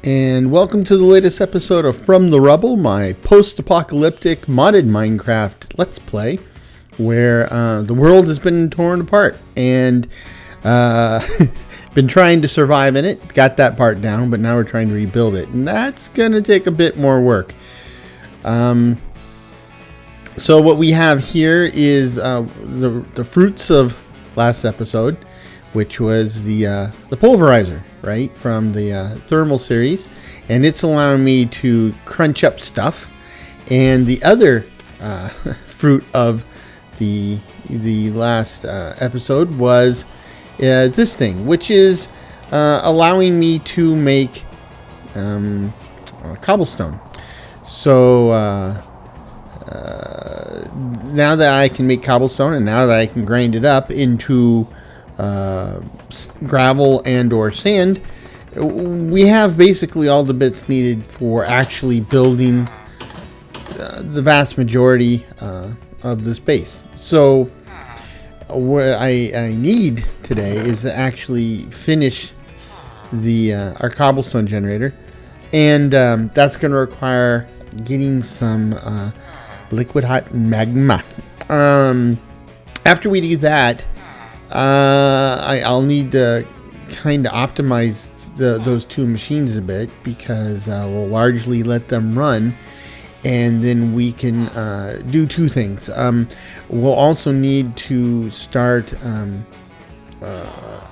And welcome to the latest episode of From the Rubble, my post-apocalyptic modded Minecraft Let's Play, where the world has been torn apart and been trying to survive in it. Got that part down, but now we're trying to rebuild it, and that's going to take a bit more work. So what we have here is the fruits of last episode, which was the Pulverizer, right, from the thermal series, and it's allowing me to crunch up stuff. And the other fruit of the last episode was this thing, which is allowing me to make cobblestone. So now that I can make cobblestone, and now that I can grind it up into gravel and or sand, we have basically all the bits needed for actually building the vast majority of this base. So what I need today is to actually finish our cobblestone generator, and that's going to require getting some liquid hot magma. After we do that, I'll need to kind of optimize those two machines a bit, because we'll largely let them run, and then we can do two things. We'll also need to start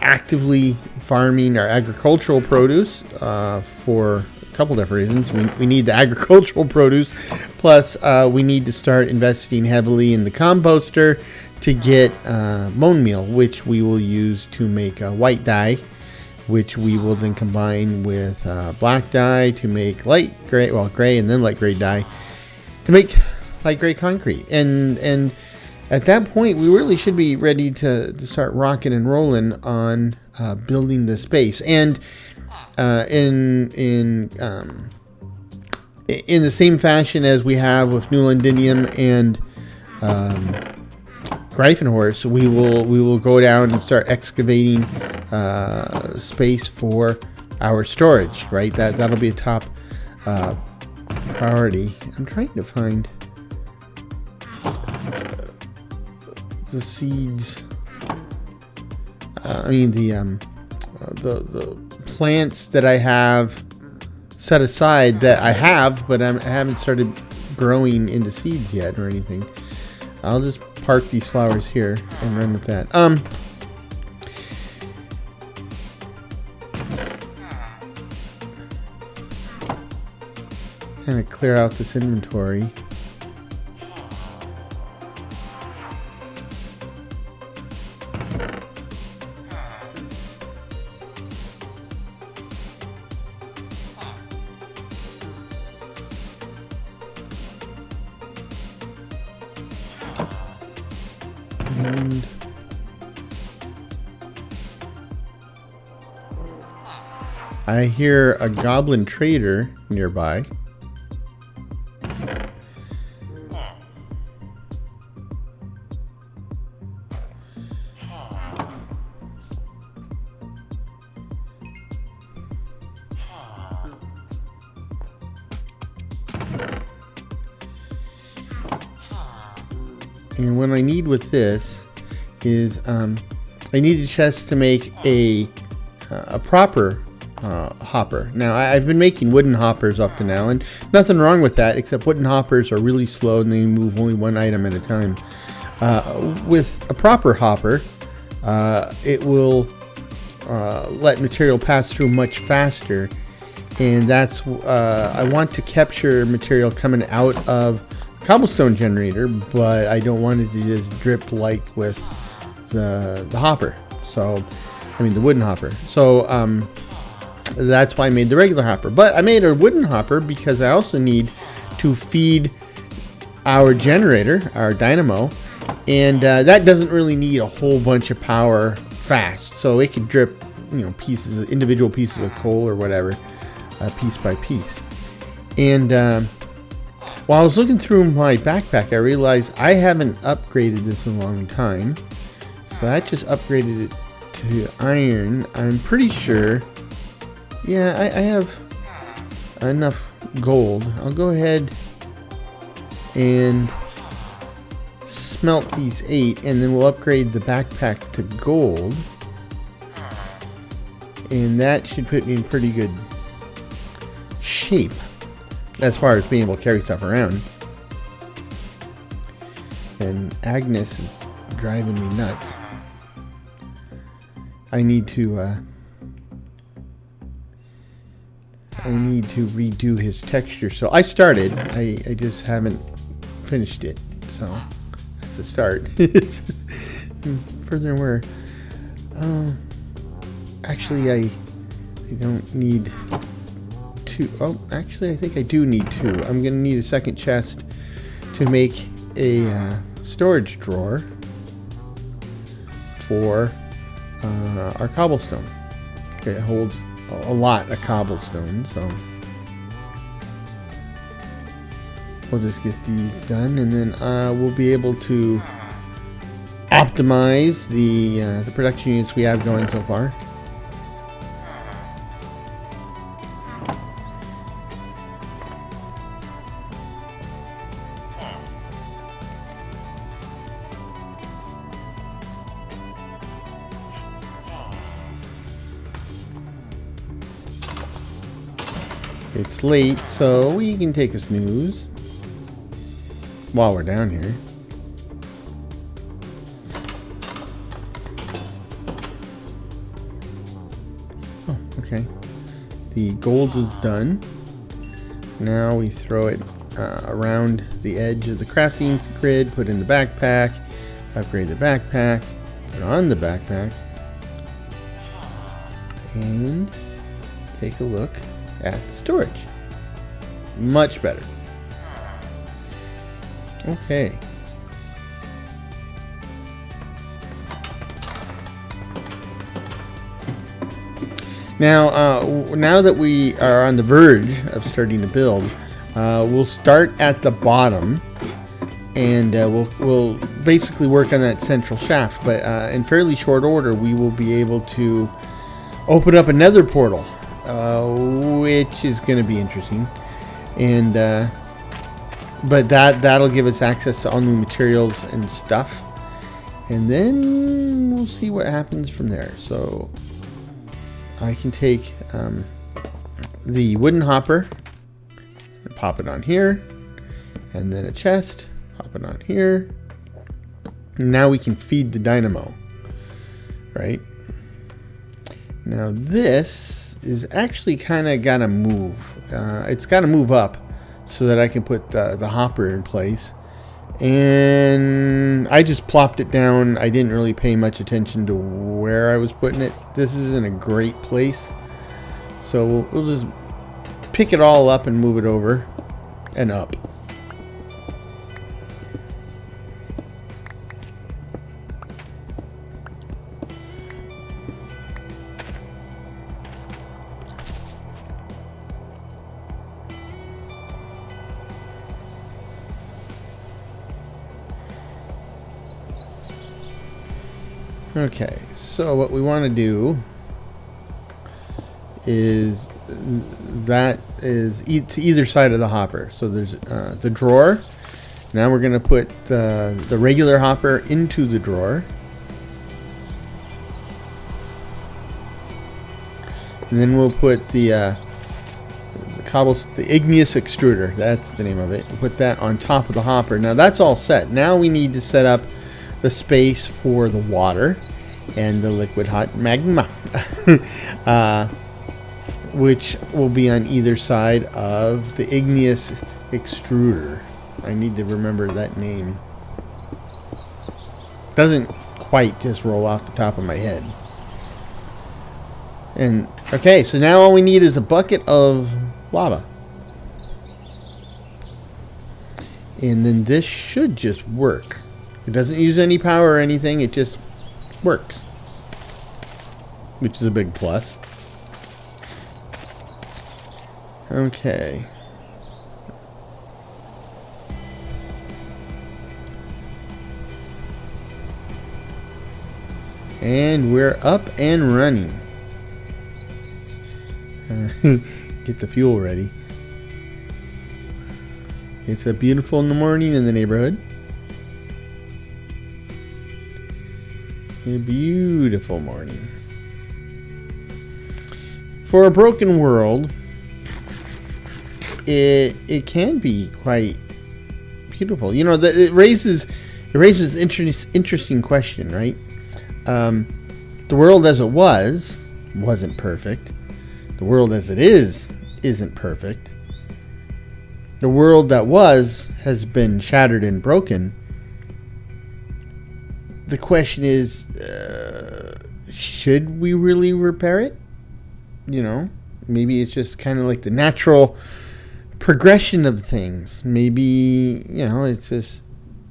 actively farming our agricultural produce for a couple different reasons. We need the agricultural produce, plus we need to start investing heavily in the composter to get bone meal, which we will use to make white dye, which we will then combine with black dye to make light gray, gray and then light gray dye to make light gray concrete. And at that point, we really should be ready to start rocking and rolling on building this base. And in the same fashion as we have with new Londinium and Gryphonhorse, we will go down and start excavating space for our storage, right? That'll be a top priority. I'm trying to find the seeds. The plants that I have set aside that I have, but I haven't started growing into seeds yet or anything. I'll just park these flowers here and run with that. Kind of clear out this inventory. And I hear a goblin trader nearby. And what I need with this is I need a chest to make a proper hopper. Now, I've been making wooden hoppers up to now, and nothing wrong with that, except wooden hoppers are really slow and they move only one item at a time. With a proper hopper, it will let material pass through much faster, and that's I want to capture material coming out of cobblestone generator, but I don't want it to just drip like with the hopper. So, I mean the wooden hopper. So that's why I made the regular hopper. But I made a wooden hopper because I also need to feed our generator, our dynamo, and that doesn't really need a whole bunch of power fast. So it could drip, individual pieces of coal or whatever, piece by piece. And while I was looking through my backpack, I realized I haven't upgraded this in a long time. So I just upgraded it to iron. I'm pretty sure. Yeah, I have enough gold, I'll go ahead and smelt these 8, and then we'll upgrade the backpack to gold. And that should put me in pretty good shape as far as being able to carry stuff around. And Agnes is driving me nuts. I need to redo his texture. So I started. I just haven't finished it. So that's a start. Furthermore, actually I don't need 2. Oh, actually I think I do need 2. I'm gonna need a second chest to make a storage drawer for our cobblestone. Okay, it holds a lot of cobblestone, so we'll just get these done, and then we'll be able to optimize the production units we have going so far. It's late, so we can take a snooze while we're down here. Oh, okay. The gold is done. Now we throw it around the edge of the crafting grid, put in the backpack, upgrade the backpack, put on the backpack, and take a look at the storage. Much better. Okay. Now, now that we are on the verge of starting to build, we'll start at the bottom, and we'll basically work on that central shaft. But in fairly short order, we will be able to open up another portal, which is going to be interesting, and but that'll give us access to all new materials and stuff, and then we'll see what happens from there. So I can take the wooden hopper and pop it on here, and then a chest, pop it on here. Now we can feed the dynamo, right? Now this is actually kind of got to move. It's got to move up so that I can put the hopper in place. And I just plopped it down. I didn't really pay much attention to where I was putting it. This isn't a great place. So we'll just pick it all up and move it over and up. Okay, so what we want to do is to either side of the hopper. So there's the drawer. Now we're going to put the regular hopper into the drawer. And then we'll put the igneous extruder. That's the name of it. We'll put that on top of the hopper. Now that's all set. Now we need to set up the space for the water and the liquid hot magma, which will be on either side of the igneous extruder. I need to remember that name. Doesn't quite just roll off the top of my head. And okay, so now all we need is a bucket of lava. And then this should just work. It doesn't use any power or anything, it just works, which is a big plus. Okay. And we're up and running. Get the fuel ready. It's a beautiful morning in the neighborhood. A beautiful morning. For a broken world, it can be quite beautiful. You know, it raises interesting question, right? The world as it wasn't perfect. The world as it isn't perfect. The world that has been shattered and broken. The question is, should we really repair it? You know, maybe it's just kind of like the natural progression of things. Maybe, you know, it's just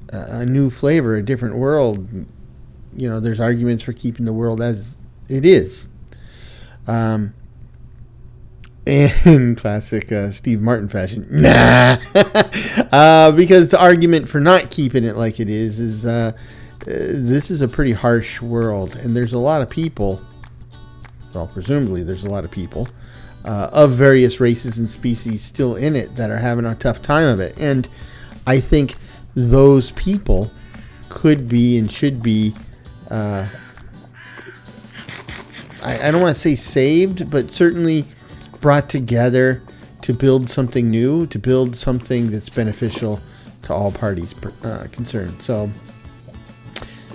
a new flavor, a different world. You know, there's arguments for keeping the world as it is. In classic Steve Martin fashion, nah. Because the argument for not keeping it like it is this is a pretty harsh world, and there's a lot of people, well, presumably there's a lot of people of various races and species still in it that are having a tough time of it. And I think those people could be and should be, I don't want to say saved, but certainly brought together to build something new, to build something that's beneficial to all parties concerned. So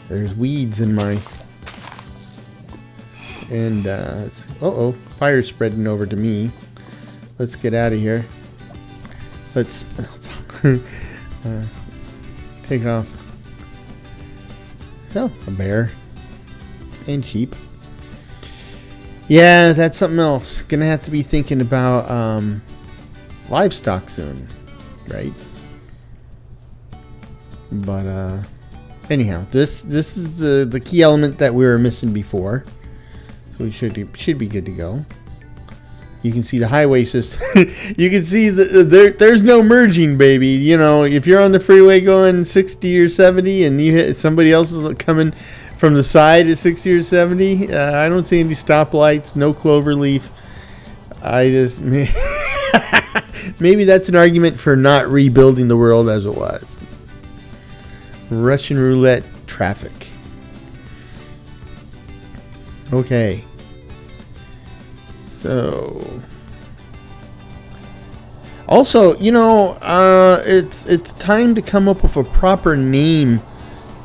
there's weeds in my, and fire spreading over to me. Let's get out of here. Let's take off. Oh, a bear and sheep. Yeah, that's something else. Gonna have to be thinking about livestock soon, right? But anyhow, this is the key element that we were missing before, so we should be good to go. You can see the highway system. You can see there's no merging, baby. You know, if you're on the freeway going 60 or 70 and you hit somebody else is coming from the side at 60 or 70, I don't see any stoplights, no clover leaf. Maybe that's an argument for not rebuilding the world as it was. Russian roulette traffic. Okay. So, also, you know, it's time to come up with a proper name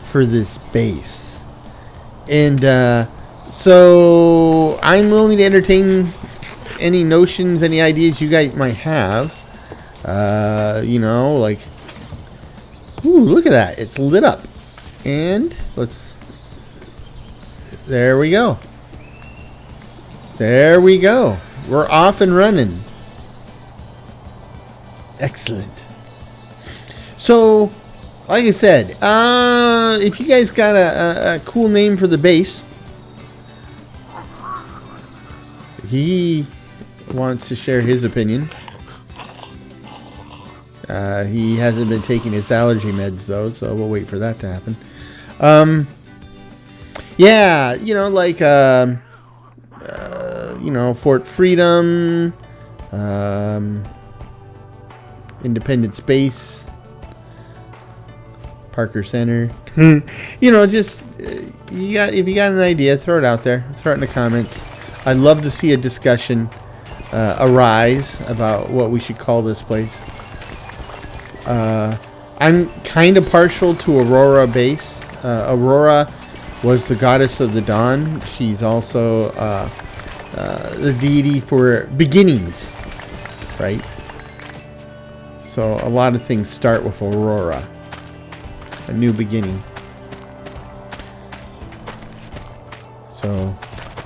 for this base. And so I'm willing to entertain any notions, any ideas you guys might have. You know, like, ooh, look at that. It's lit up. And there we go. There we go. We're off and running. Excellent. So, like I said, if you guys got a cool name for the base, he wants to share his opinion. He hasn't been taking his allergy meds though, so we'll wait for that to happen. Yeah, you know, like you know, Fort Freedom, Independence Base, Parker Center. You know, just if you got an idea, throw it out there. Throw it in the comments. I'd love to see a discussion arise about what we should call this place. I'm kind of partial to Aurora Base. Aurora was the goddess of the dawn. She's also the deity for beginnings, right? So a lot of things start with Aurora, a new beginning. So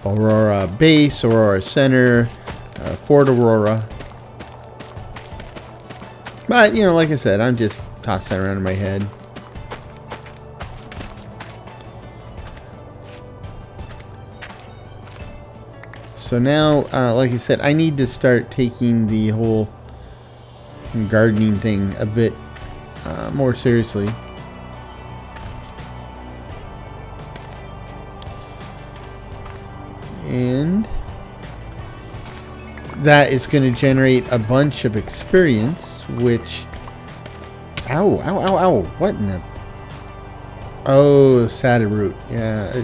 Aurora Base, Aurora Center, Fort Aurora. But, you know, like I said, I'm just tossing that around in my head. So now, like I said, I need to start taking the whole gardening thing a bit more seriously. And that is going to generate a bunch of experience, which Ow, ow, ow, ow. What in the... Oh, saddle root. Yeah.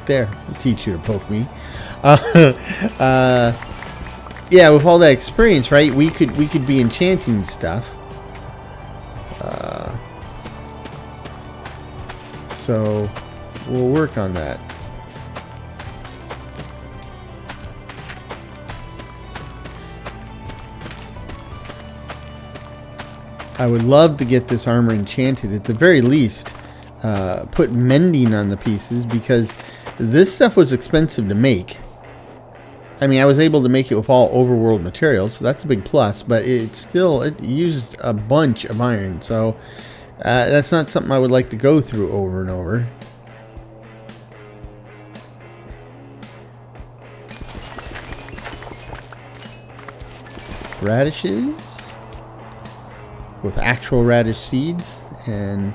There. I'll teach you to poke me. Yeah, with all that experience, right? We could be enchanting stuff. So we'll work on that. I would love to get this armor enchanted. At the very least, put mending on the pieces, because this stuff was expensive to make. I mean, I was able to make it with all overworld materials, so that's a big plus, but it used a bunch of iron, so that's not something I would like to go through over and over. Radishes with actual radish seeds, and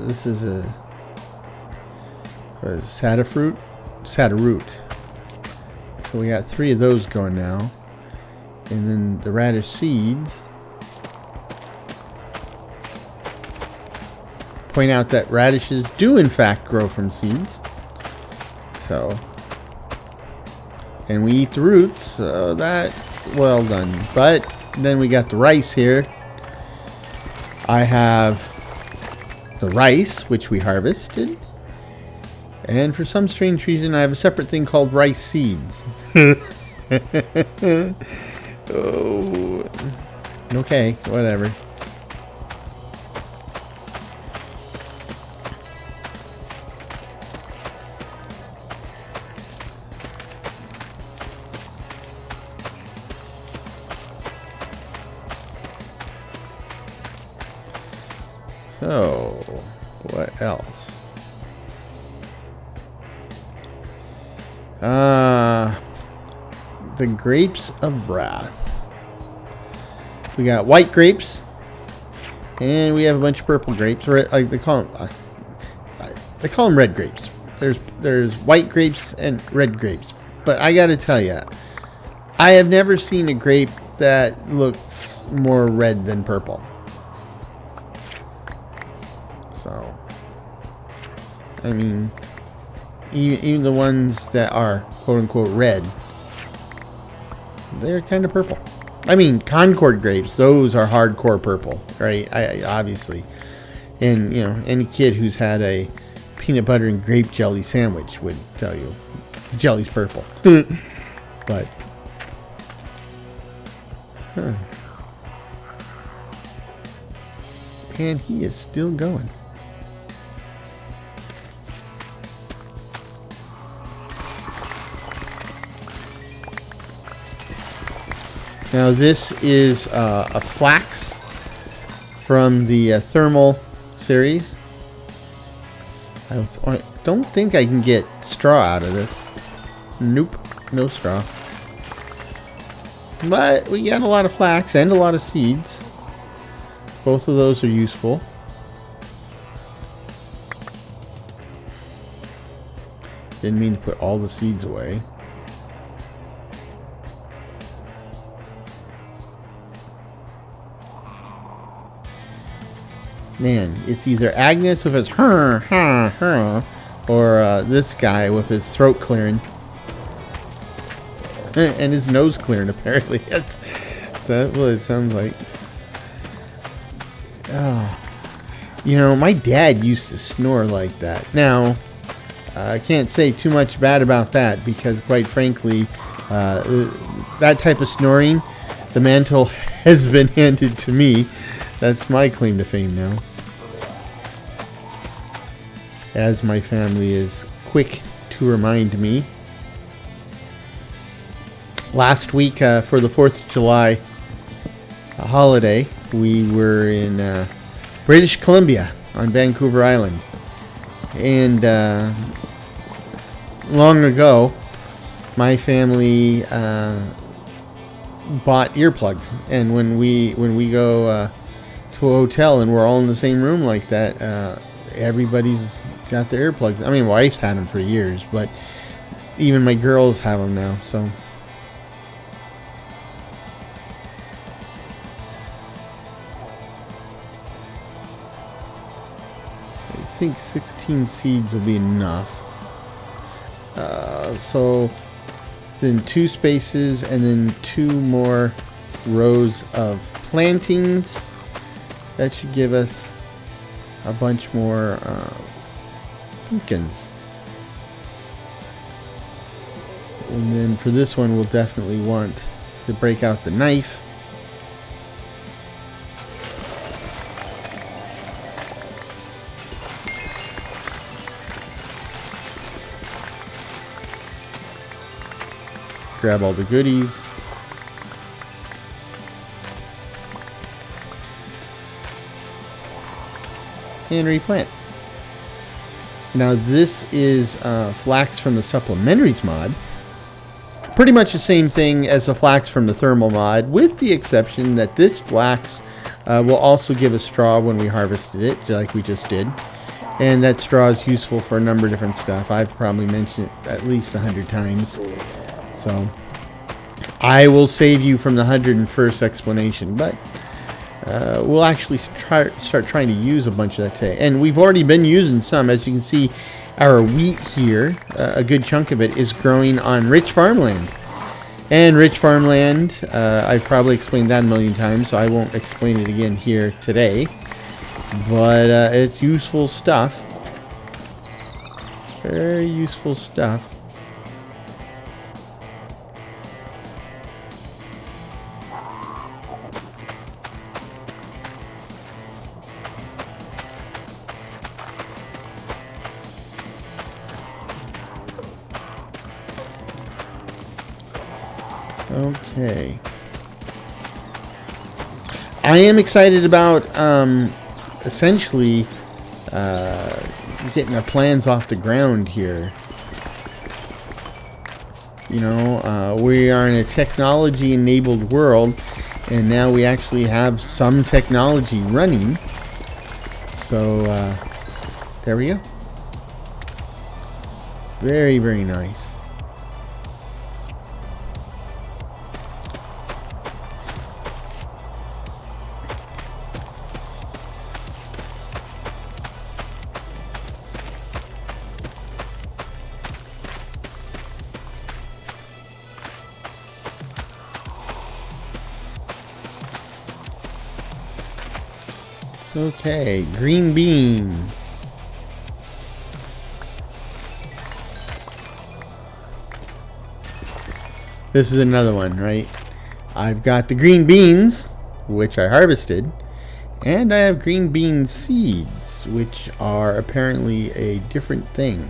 this is a saddle root. So we got 3 of those going now, and then the radish seeds. Point out that radishes do in fact grow from seeds. So, and we eat the roots, so that's well done. But then we got the rice here. I have the rice, which we harvested. And for some strange reason, I have a separate thing called rice seeds. Oh. Okay, whatever. So, what else? The grapes of wrath. We got white grapes, and we have a bunch of purple grapes. Like they call them red grapes. There's white grapes and red grapes. But I gotta tell you, I have never seen a grape that looks more red than purple. So, I mean, even the ones that are quote-unquote red, they're kind of purple. I mean, Concord grapes, those are hardcore purple, right? Obviously. And, you know, any kid who's had a peanut butter and grape jelly sandwich would tell you the jelly's purple. But, and he is still going. Now this is a flax from the thermal series. I don't think I can get straw out of this. Nope, no straw. But we got a lot of flax and a lot of seeds. Both of those are useful. Didn't mean to put all the seeds away. Man, it's either Agnes with his or this guy with his throat clearing. And his nose clearing, apparently. That's what it sounds like. Oh. You know, my dad used to snore like that. Now, I can't say too much bad about that, because quite frankly, that type of snoring, the mantle has been handed to me. That's my claim to fame now. As my family is quick to remind me. Last week, for the 4th of July holiday, we were in British Columbia on Vancouver Island. And long ago, my family bought earplugs. And when we go to a hotel and we're all in the same room like that, everybody's got their earplugs. I mean, my wife's had them for years, but even my girls have them now. So think 16 seeds will be enough. So then 2 spaces and then 2 more rows of plantings. That should give us a bunch more pumpkins. And then for this one, we'll definitely want to break out the knife. Grab all the goodies. And replant. Now this is flax from the supplementaries mod. Pretty much the same thing as the flax from the thermal mod, with the exception that this flax will also give us straw when we harvested it, like we just did. And that straw is useful for a number of different stuff. I've probably mentioned it at least 100 times. So I will save you from the 101st explanation, but we'll actually start trying to use a bunch of that today. And we've already been using some. As you can see, our wheat here, a good chunk of it is growing on rich farmland. And rich farmland, I've probably explained that a million times, so I won't explain it again here today. But it's useful stuff. Very useful stuff. Okay. I am excited about essentially getting our plans off the ground here. You know, we are in a technology-enabled world, and now we actually have some technology running. So, there we go. Very, very nice. Okay, green bean. This is another one, right? I've got the green beans, which I harvested, and I have green bean seeds, which are apparently a different thing.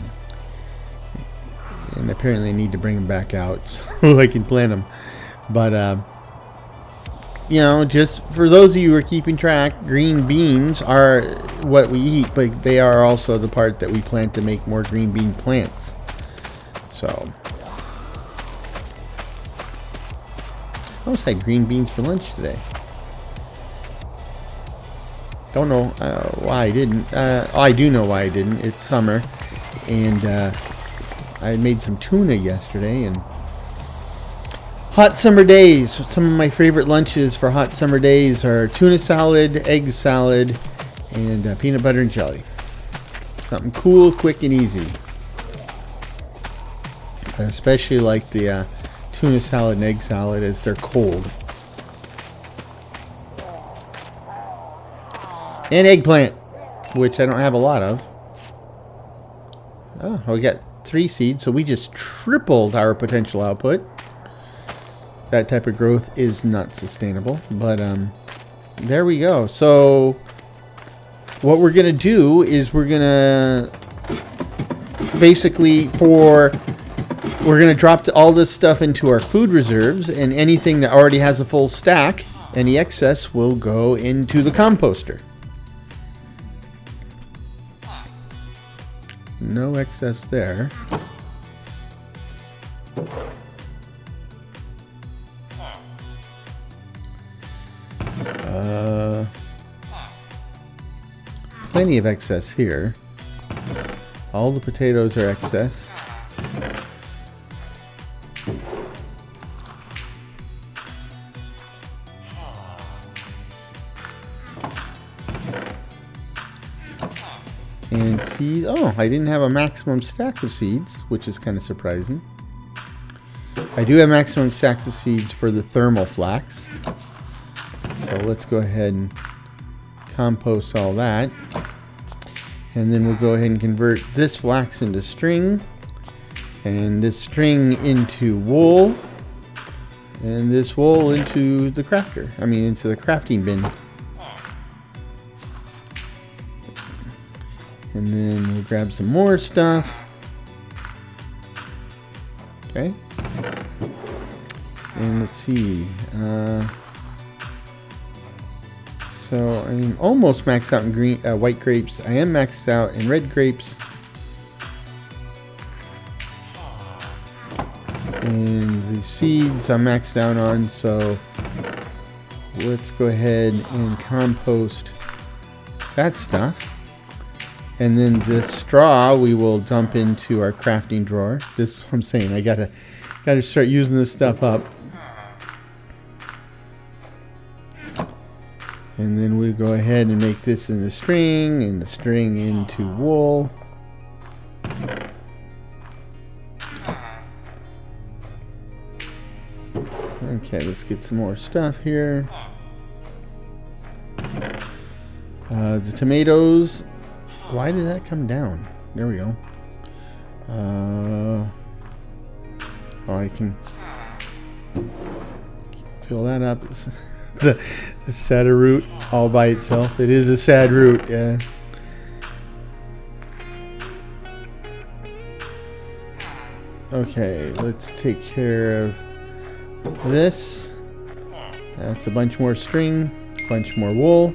And apparently I need to bring them back out so I can plant them. But, you know, just for those of you who are keeping track, green beans are what we eat, but they are also the part that we plant to make more green bean plants. So, I almost had green beans for lunch today. Don't know why I didn't. I do know why I didn't. It's summer, and I made some tuna yesterday, and hot summer days. Some of my favorite lunches for hot summer days are tuna salad, egg salad, and peanut butter and jelly. Something cool, quick, and easy. I especially like the tuna salad and egg salad as they're cold. And eggplant, which I don't have a lot of. Oh, we got 3 seeds, so we just tripled our potential output. That type of growth is not sustainable, but there we go. So what we're gonna do is we're gonna basically we're gonna drop all this stuff into our food reserves, and anything that already has a full stack, any excess will go into the composter. No excess there. Plenty of excess here. All the potatoes are excess. And seeds. Oh, I didn't have a maximum stack of seeds, which is kind of surprising. I do have maximum stacks of seeds for the thermal flax. So let's go ahead and compost all that. And then we'll go ahead and convert this flax into string. And this string into wool. And this wool into the crafter. I mean, into the crafting bin. And then we'll grab some more stuff. Okay. And let's see. So I'm almost maxed out in green, white grapes. I am maxed out in red grapes. And the seeds I'm maxed out on. So let's go ahead and compost that stuff. And then the straw we will dump into our crafting drawer. This is what I'm saying. I gotta start using this stuff up. And then we go ahead and make this into string, and the string into wool. Okay, let's get some more stuff here. The tomatoes. Why did that come down? There we go. Oh, I can fill that up. the sadder root all by itself. It is a sad root, yeah. Okay, let's take care of this. That's a bunch more string, a bunch more wool.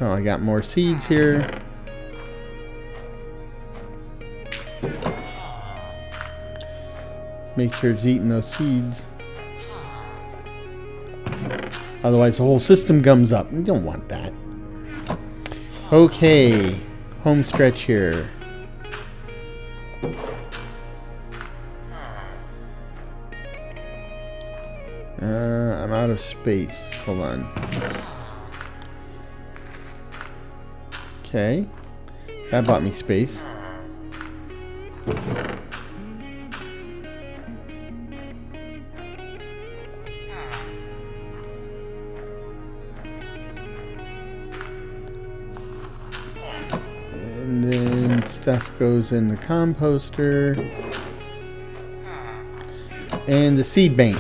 Oh, I got more seeds here. Make sure it's eating those seeds. Otherwise the whole system gums up. You don't want that. Okay. Home stretch here. I'm out of space. Hold on. Okay. That bought me space. And then stuff goes in the composter. And the seed bank.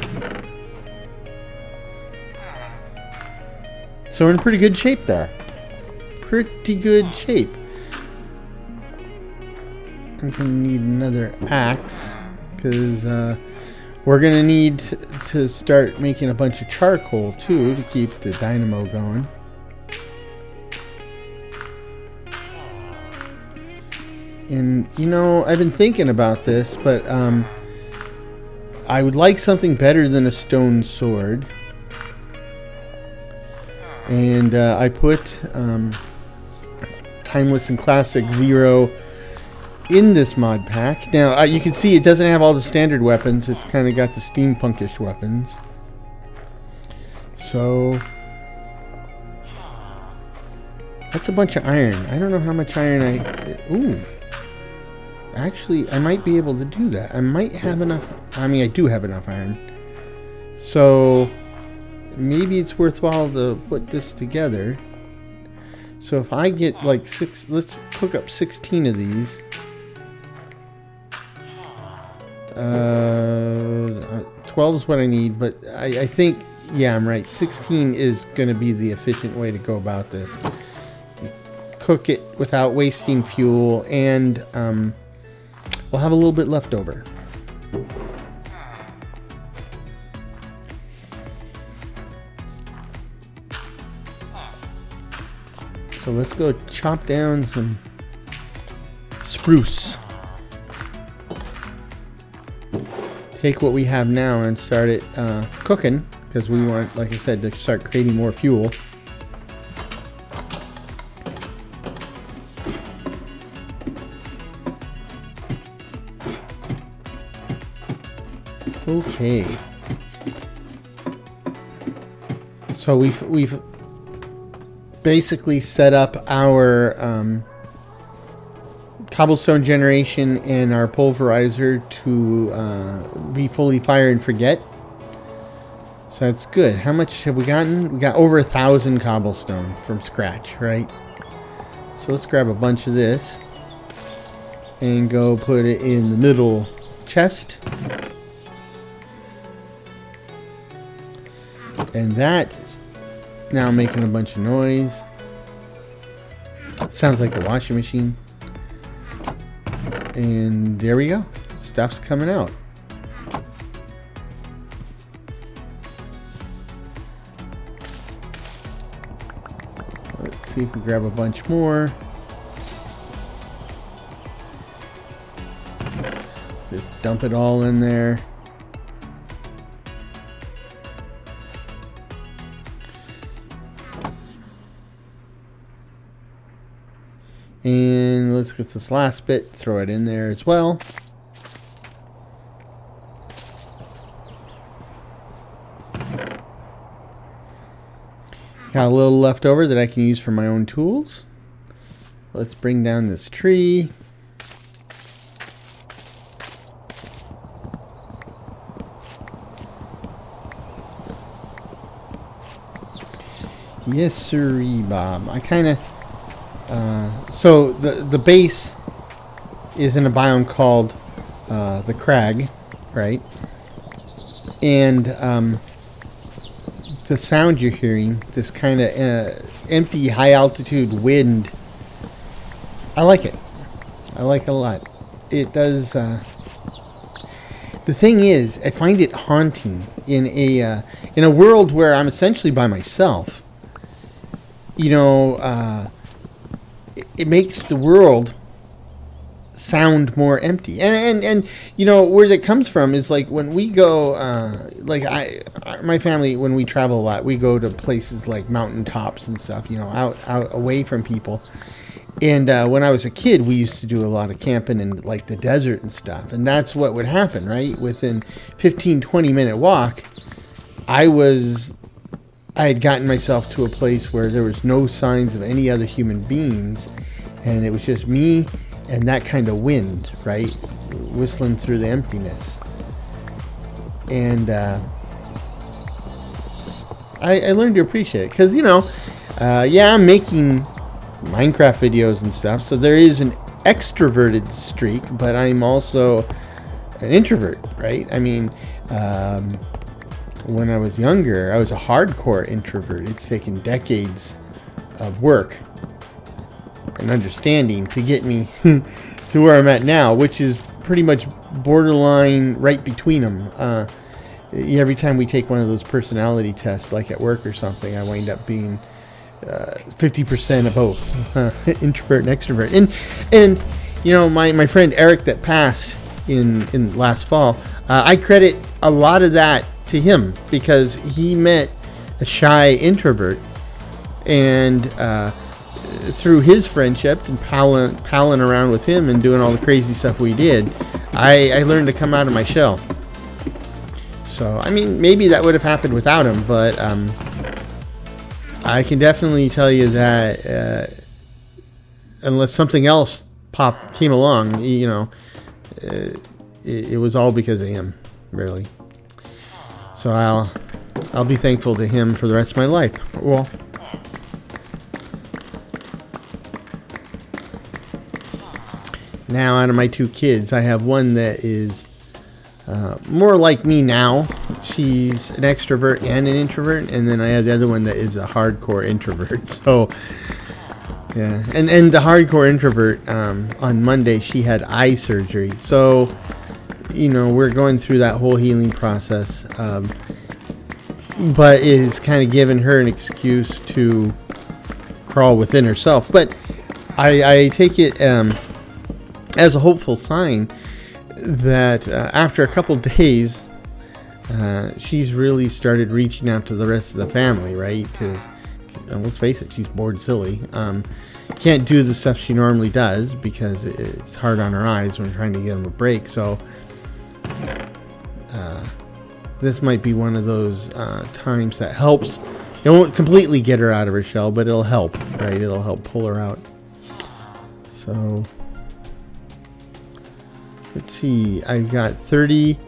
So we're in pretty good shape there. Pretty good shape. I'm gonna need another axe because we're gonna need to start making a bunch of charcoal too to keep the dynamo going. And you know, I've been thinking about this, but I would like something better than a stone sword. And I put Timeless and Classic 0 in this mod pack. Now you can see it doesn't have all the standard weapons. It's kind of got the steampunkish weapons. So that's a bunch of iron. I don't know how much iron ooh. Actually, I might be able to do that. I might have enough. I mean, I do have enough iron. So maybe it's worthwhile to put this together. So if I get like 6, let's cook up 16 of these. 12 is what I need, but I think, yeah, I'm right. 16 is going to be the efficient way to go about this. You cook it without wasting fuel, and we'll have a little bit left over. So let's go chop down some spruce. Take what we have now and start it cooking, because we want, like I said, to start creating more fuel. Okay. So we've basically set up our cobblestone generation and our pulverizer to be fully fire and forget. So that's good. How much have we gotten? We got over 1,000 cobblestone from scratch, right? So let's grab a bunch of this and go put it in the middle chest. And that's now making a bunch of noise. Sounds like a washing machine. And there we go. Stuff's coming out. Let's see if we grab a bunch more. Just dump it all in there. And let's get this last bit, throw it in there as well. Got a little left over that I can use for my own tools. Let's bring down this tree. Yes, sirree, Bob. I kind of... so the base is in a biome called the crag, right? And the sound you're hearing, this kind of empty, high altitude wind, I like it. I like it a lot. It does. The thing is, I find it haunting in a world where I'm essentially by myself. You know, it makes the world sound more empty. And you know, where that comes from is like when we go, like my family, when we travel a lot, we go to places like mountaintops and stuff, you know, out away from people. And when I was a kid, we used to do a lot of camping in like the desert and stuff. And that's what would happen, right? Within 15-20 minute walk, I had gotten myself to a place where there was no signs of any other human beings, and it was just me and that kind of wind, right, whistling through the emptiness. And I learned to appreciate it because, you know, yeah, I'm making Minecraft videos and stuff, so there is an extroverted streak, but I'm also an introvert, right? I mean, when I was younger, I was a hardcore introvert. It's taken decades of work and understanding to get me to where I'm at now, which is pretty much borderline right between them. Every time we take one of those personality tests, like at work or something, I wind up being 50% of both, introvert and extrovert. And you know, my friend Eric that passed in last fall, I credit a lot of that to him because he met a shy introvert, and through his friendship and palling around with him and doing all the crazy stuff we did, I learned to come out of my shell. So I mean, maybe that would have happened without him, but I can definitely tell you that unless something else came along, you know, it was all because of him, really. So I'll be thankful to him for the rest of my life. Well, now out of my two kids, I have one that is more like me now. She's an extrovert and an introvert, and then I have the other one that is a hardcore introvert. So yeah, and the hardcore introvert, on Monday she had eye surgery. So you know, we're going through that whole healing process, but it's kind of given her an excuse to crawl within herself. But I take it as a hopeful sign that after a couple days, she's really started reaching out to the rest of the family, right? Because let's face it, she's bored silly. Can't do the stuff she normally does because it's hard on her eyes when trying to get them a break. So this might be one of those times that helps It won't completely get her out of her shell, but it'll help, right? It'll help pull her out. So let's see. I've got 30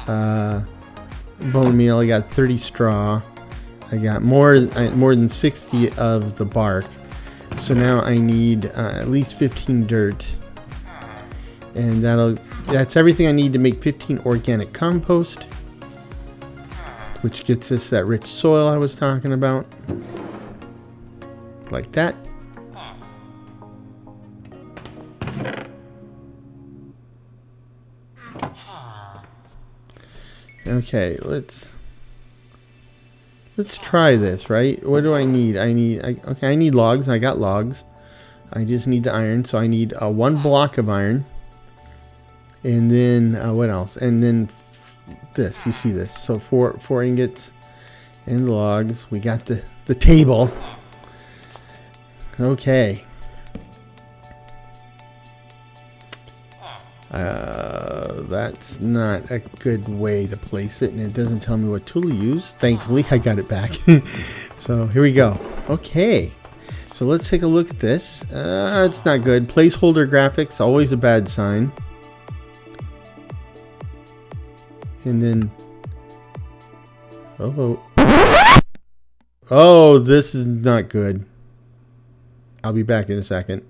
bone meal. I got 30 straw. I got more than 60 of the bark. So now I need at least 15 dirt, and that's everything I need to make 15 organic compost, which gets us that rich soil I was talking about, like that. Okay, let's try this, right? What do I need? I need logs. I got logs. I just need the iron, so I need 1 block of iron. And then what else? And then this, you see this. So 4 ingots and logs. We got the table. Okay. That's not a good way to place it, and it doesn't tell me what tool to use. Thankfully, I got it back. So here we go. Okay, so let's take a look at this. It's not good. Placeholder graphics, always a bad sign. And then, oh, this is not good. I'll be back in a second.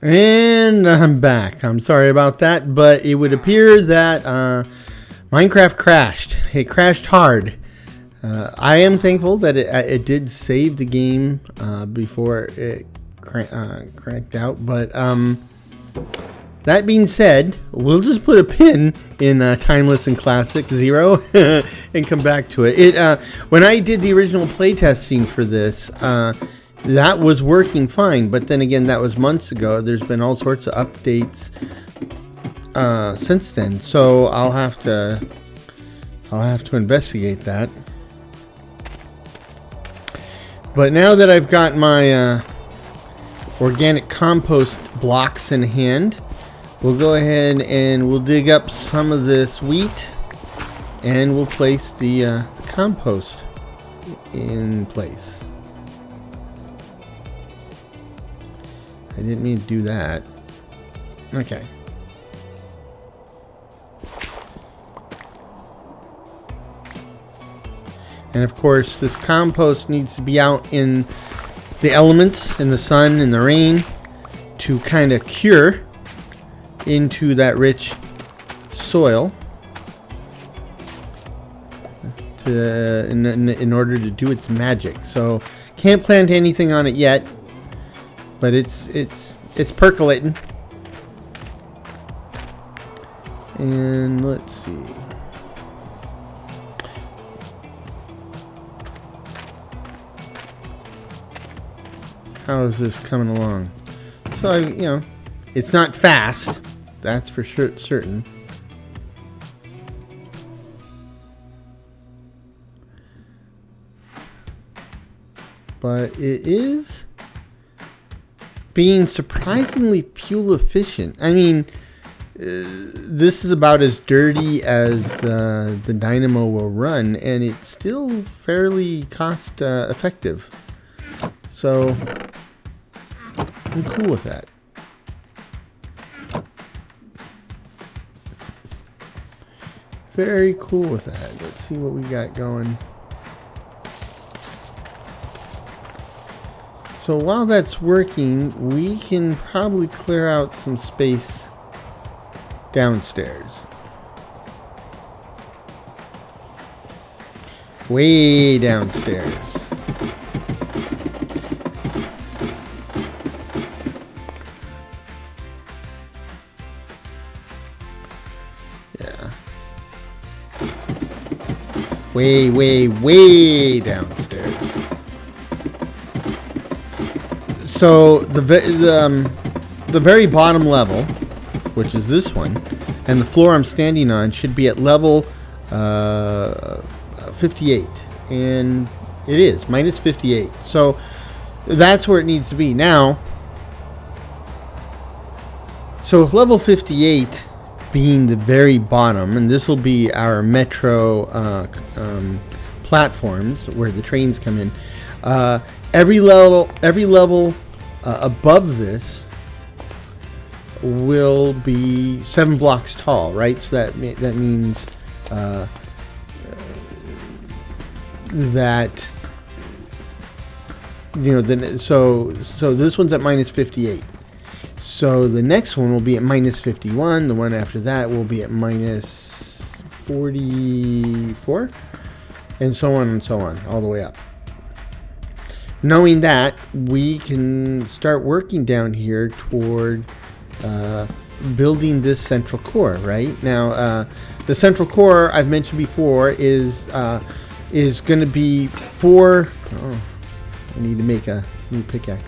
And I'm back. I'm sorry about that, but it would appear that Minecraft crashed. It crashed hard. I am thankful that it did save the game before it cracked out. But that being said, we'll just put a pin in Timeless and Classic 0 and come back to it. When I did the original playtesting for this, that was working fine, but then again, that was months ago. There's been all sorts of updates since then, so I'll have to investigate that. But now that I've got my organic compost blocks in hand, we'll go ahead and we'll dig up some of this wheat, and we'll place the compost in place. I didn't mean to do that. Okay. And of course, this compost needs to be out in the elements, in the sun, in the rain, to kind of cure into that rich soil in order to do its magic. So can't plant anything on it yet, but it's percolating. And let's see. How is this coming along? So, you know, it's not fast. That's for sure, certain. But it is being surprisingly fuel efficient. I mean, this is about as dirty as the dynamo will run, and it's still fairly cost effective. So I'm cool with that. Very cool with that. Let's see what we got going. So while that's working, we can probably clear out some space downstairs. Way downstairs. Yeah. Way, way, way downstairs. So the very bottom level, which is this one, and the floor I'm standing on should be at level 58. and it is minus 58. So that's where it needs to be now. So with level 58 being the very bottom, and this will be our metro platforms where the trains come in. Every level above this will be 7 blocks tall, right? So that means that, you know, then so this one's at minus 58. So the next one will be at minus 51. The one after that will be at minus 44, and so on, all the way up. Knowing that, we can start working down here toward building this central core. Right now, the central core I've mentioned before is going to be 4. Oh, I need to make a new pickaxe.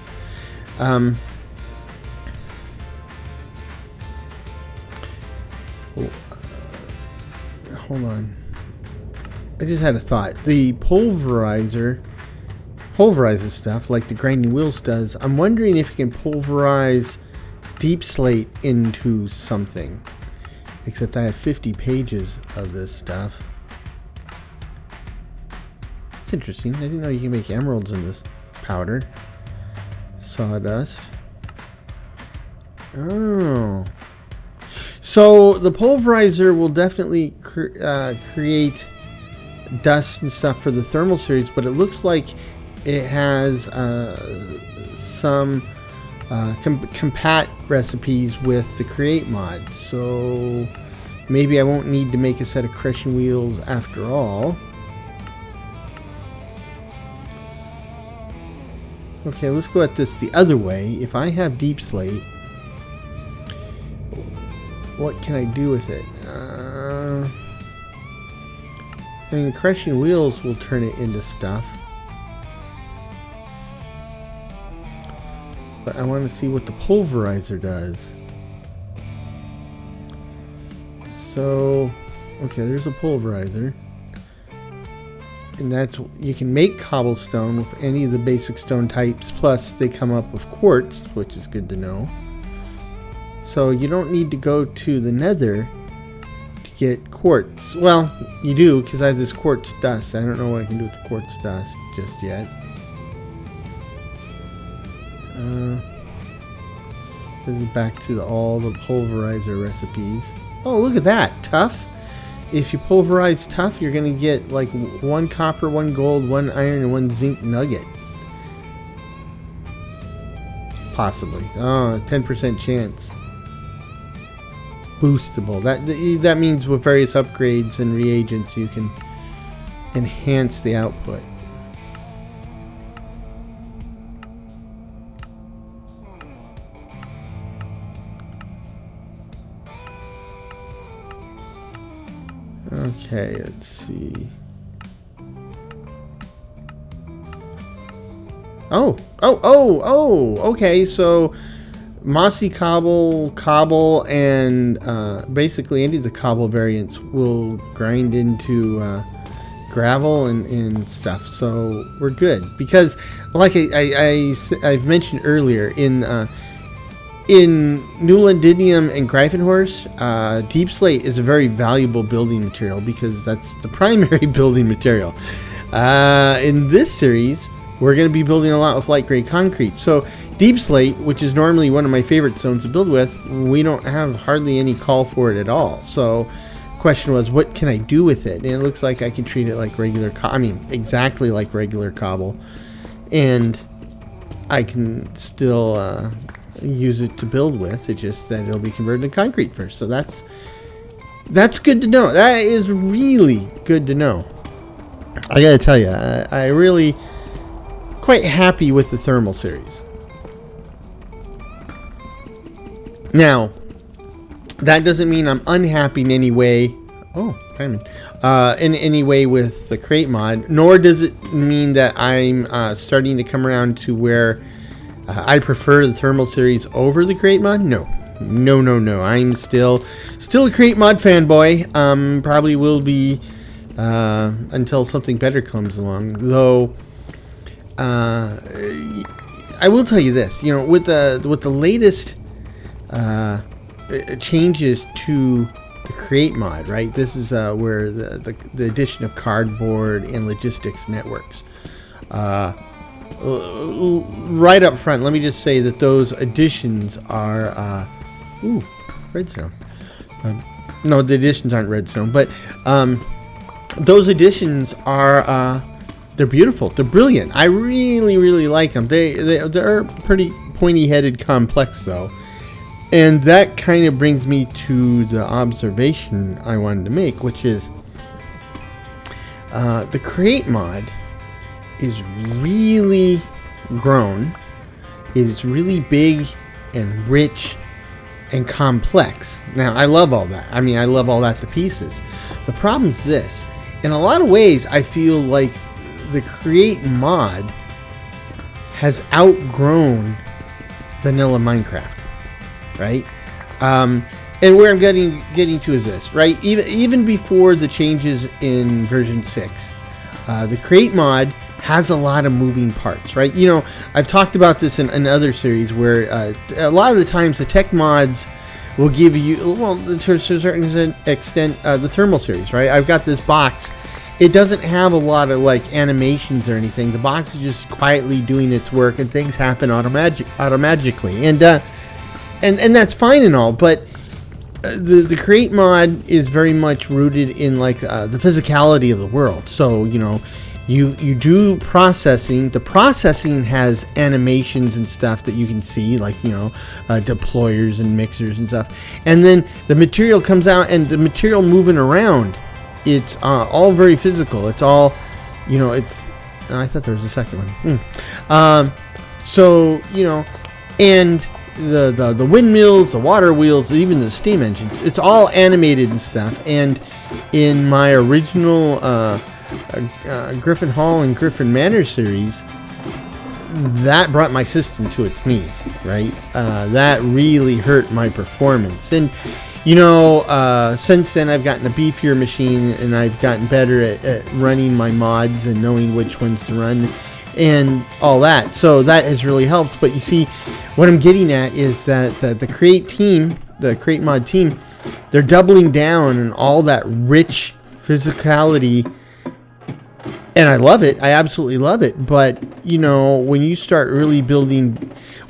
Hold on. I just had a thought. The pulverizes stuff like the grinding wheels does. I'm wondering if you can pulverize deep slate into something. Except I have 50 pages of this stuff. It's interesting. I didn't know you can make emeralds in this powder. Sawdust. Oh. So the pulverizer will definitely create dust and stuff for the thermal series, but it looks like it has some compat recipes with the create mod. So maybe I won't need to make a set of crushing wheels after all. Okay, let's go at this the other way. If I have deep slate, what can I do with it? I mean, crushing wheels will turn it into stuff. But I want to see what the pulverizer does. So, okay, there's a pulverizer. And that's, you can make cobblestone with any of the basic stone types, plus they come up with quartz, which is good to know. So you don't need to go to the nether to get quartz. Well, you do, because I have this quartz dust. I don't know what I can do with the quartz dust just yet. This is back to all the pulverizer recipes. Oh, look at that. Tough. If you pulverize tough, you're going to get like 1 copper, 1 gold, 1 iron, and 1 zinc nugget. Possibly. Oh, 10% chance. Boostable. That means with various upgrades and reagents you can enhance the output. Okay, let's see. Oh, okay, so mossy cobble, and basically any of the cobble variants will grind into gravel and stuff, so we're good. Because, like I've mentioned earlier, in New Londinium and Gryphonhorse, deep slate is a very valuable building material because that's the primary building material. In this series, we're going to be building a lot with light gray concrete. So deep slate, which is normally one of my favorite stones to build with, we don't have hardly any call for it at all. So the question was, what can I do with it? And it looks like I can treat it like regular exactly like regular cobble. And I can still use it to build with. It's just that it'll be converted to concrete first. So that's good to know. That is really good to know. I gotta tell you, I really quite happy with the thermal series. Now, that doesn't mean I'm unhappy in any way. Oh, diamond. In any way with the create mod, nor does it mean that I'm starting to come around to where I prefer the thermal series over the create mod. No. I'm still a create mod fanboy. Probably will be until something better comes along. Though, I will tell you this, you know, with the latest changes to the create mod, right? This is where the addition of cardboard and logistics networks. Right up front, let me just say that those additions are redstone. No, the additions aren't redstone, but those additions are they're beautiful. They're brilliant. I really like them. They're pretty pointy-headed, complex though, and that kind of brings me to the observation I wanted to make, which is the create mod is really grown. It is really big and rich and complex. Now, I love all that. I mean, I love all that to pieces. The problem is this. In a lot of ways, I feel like the create mod has outgrown vanilla Minecraft, right? And where I'm getting to is this, right? Even before the changes in version 6, the create mod has a lot of moving parts, right? You know, I've talked about this in other series where a lot of the times the tech mods will give you, well, to a certain extent, the thermal series, right? I've got this box. It doesn't have a lot of like animations or anything. The box is just quietly doing its work, and things happen automatically, and that's fine and all. But the create mod is very much rooted in like the physicality of the world. So you know, you do processing. The processing has animations and stuff that you can see, like, you know, deployers and mixers and stuff. And then the material comes out, and the material moving around, it's all very physical. It's all, you know, it's, I thought there was a second one. So, you know, and the windmills, the water wheels, even the steam engines, it's all animated and stuff. And in my original Griffin Hall and Griffin Manor series, that brought my system to its knees, right? That really hurt my performance. And you know, since then I've gotten a beefier machine, and I've gotten better at running my mods and knowing which ones to run and all that. So that has really helped. But you see, what I'm getting at is that the create team, the create mod team, they're doubling down on all that rich physicality. And I love it. I absolutely love it. But, you know, when you start really building,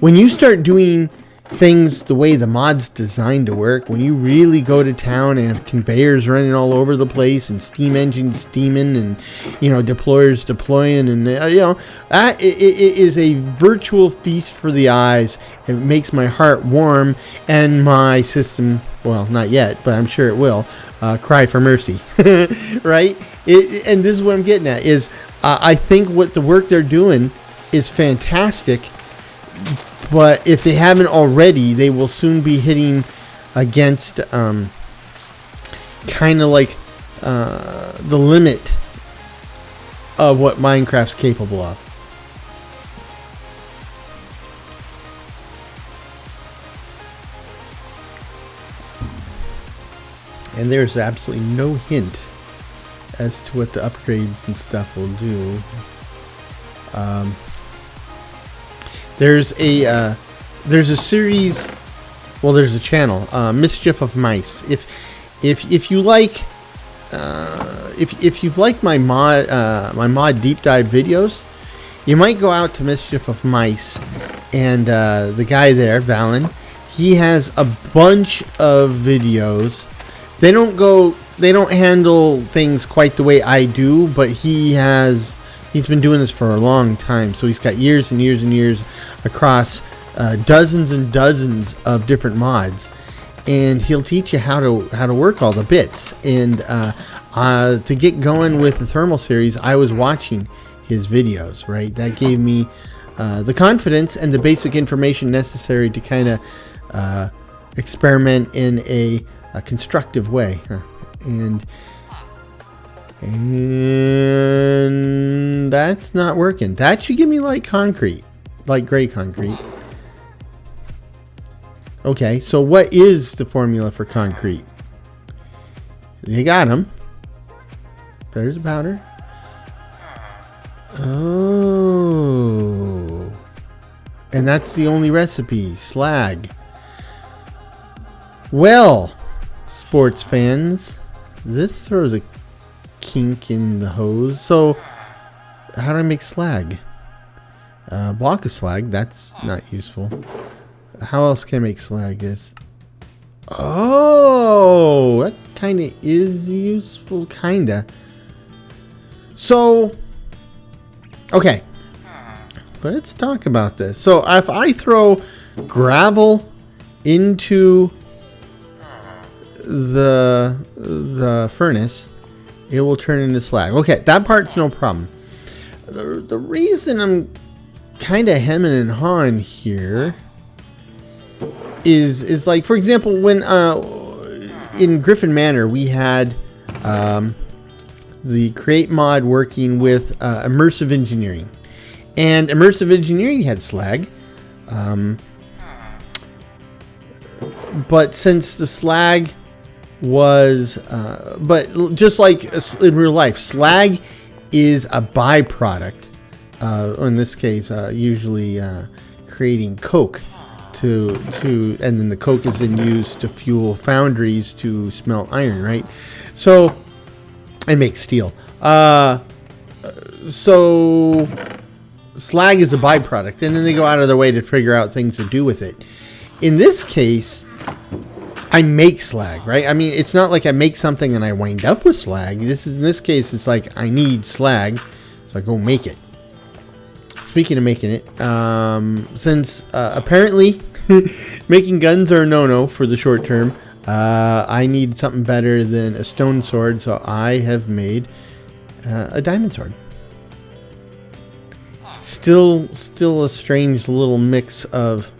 when you start doing things the way the mod's designed to work, when you really go to town and have conveyors running all over the place and steam engines steaming and, you know, deployers deploying, and, you know, it is a virtual feast for the eyes. It makes my heart warm, and my system, well, not yet, but I'm sure it will, cry for mercy, right? And this is what I'm getting at, is I think what the work they're doing is fantastic, but if they haven't already, they will soon be hitting against kind of like the limit of what Minecraft's capable of. And there's absolutely no hint as to what the upgrades and stuff will do. There's a series, well, there's a channel, Mischief of Mice. If you like, if you like my mod deep dive videos, you might go out to Mischief of Mice, and the guy there, Valen, he has a bunch of videos. They don't handle things quite the way I do, but he's been doing this for a long time, so he's got years and years and years across dozens and dozens of different mods, and he'll teach you how to work all the bits. And to get going with the thermal series, I was watching his videos, right? That gave me the confidence and the basic information necessary to kind of experiment in a constructive way. And that's not working. That should give me like concrete, like gray concrete. Okay, so what is the formula for concrete? You got them. There's a powder. Oh. And that's the only recipe. Slag. Well, sports fans, this throws a kink in the hose. So, how do I make slag? Block of slag. That's not useful. How else can I make slag? Oh, that kind of is useful, kinda. So, okay, let's talk about this. So, if I throw gravel into the furnace, it will turn into slag. Okay, that part's no problem. The reason I'm kind of hemming and hawing here is like, for example, when in Griffin Manor we had the create mod working with immersive engineering, and immersive engineering had slag, but since the slag was but just like in real life, slag is a byproduct, in this case usually creating coke to and then the coke is then used to fuel foundries to smelt iron, right? So, and make steel. So slag is a byproduct, and then they go out of their way to figure out things to do with it. In this case, I make slag, right? I mean, it's not like I make something and I wind up with slag. In this case, it's like I need slag, so I go make it. Speaking of making it, since apparently making guns are a no-no for the short term, I need something better than a stone sword, so I have made a diamond sword. Still a strange little mix of